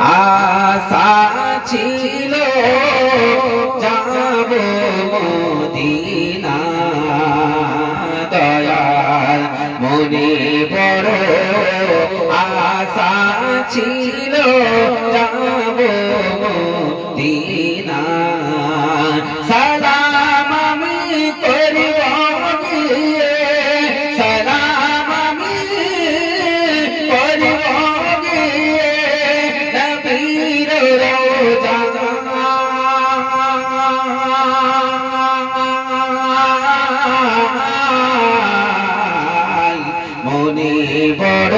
আশা ছিল যাব মদিনা দয়াল মনে বড় আশা ছিল যাব মদিনা সালাম আমি করিব গিয়ে সালাম আমি করিব গিয়ে নবীর রওজা মনে বড়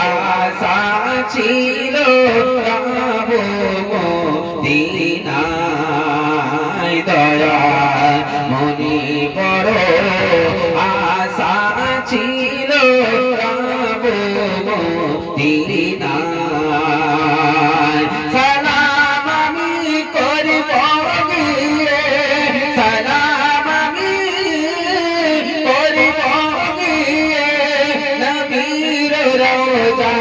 আশা ছিল যাব মদিনায় দয়াল মনে বড় আশা ছিল যাব মদিনায় সালাম আমি করিব গিয়ে সালাম আমি করিব গিয়ে নবীর রওজা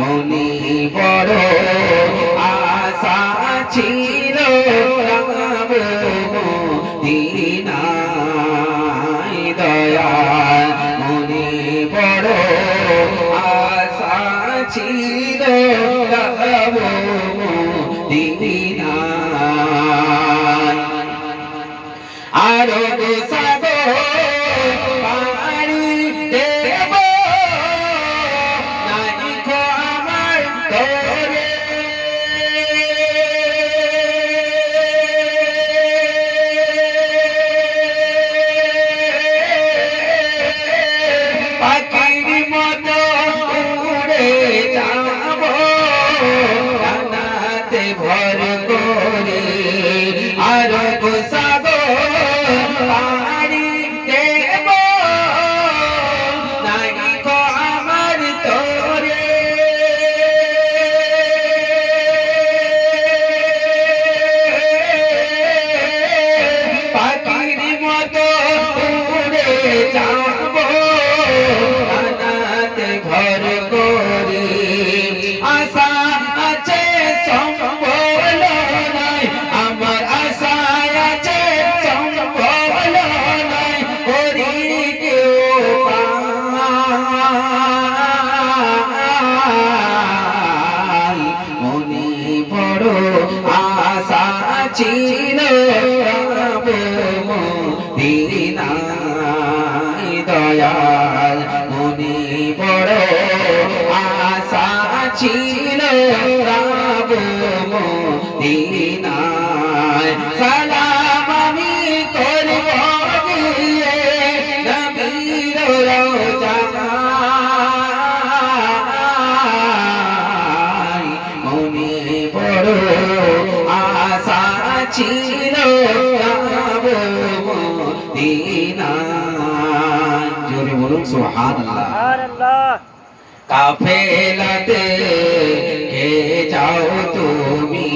মনে বড় আশা ছিল যাব মদিনায় দয়াল মনে বড় আশা ছিল যাব মদিনায় আরব সাগর পাড়ি দেব নাইকো আমার তরে পাখির মতো উড়ে যাব ডানাতে ভর করে আরব সাগর পাড়ি দেব নাইকো আমার তরে পাখির মতো উড়ে যাব ডানাতে ঘর করে আশা আছে সম্বল নাই আমার আশা আছে সম্বল নাই করি কেউ পাই মনে বড় আশা ছিল যাব মদিনায় দয়াল মনে বড় আশা ছিল যাব মদিনায় সালাম আমি করব গিয়ে নবীর রওজা মনে বড় আশা ছিল যাব মদিনায় জোরে বলুন সুবহানাল্লাহ কাফেলাতে কে যাও তুমি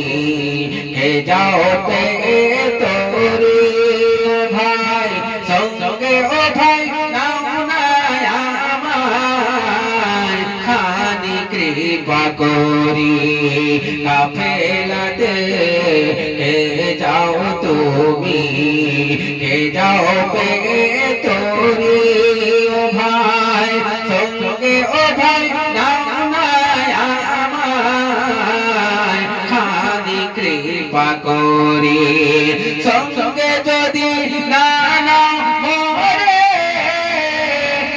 কে যাও পে তোরে ভাই সঙ্গে ও ভাই নাও না আমায় খানি কৃপা করি কাফেলাতে কে যাও তুমি কে যাও পে তোরে ভাই সঙ্গে ও ভাই নাও না আমায় খানি কৃপা করি সঙ্গে যদি না নাও মোরে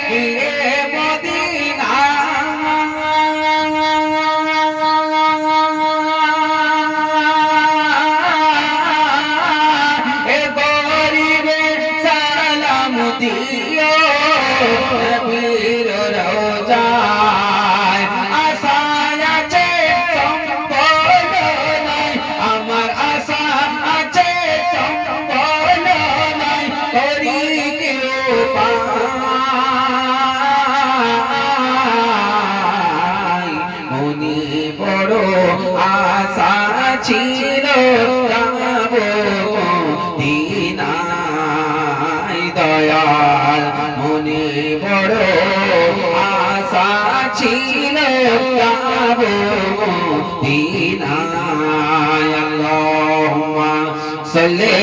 গিয়ে মদিনা এ গরিবে সালাম দিও নবীর রওজায় আশা আছে সম্বল নাই আমার আশা আছে সম্বল নাই করি কেউ পাই মনে বড় আশা ছিল যাব মদিনায় দয়াল মনে বড় আশা ছিল যাব মদিনায় আল্লাহুম্মা সাল্লি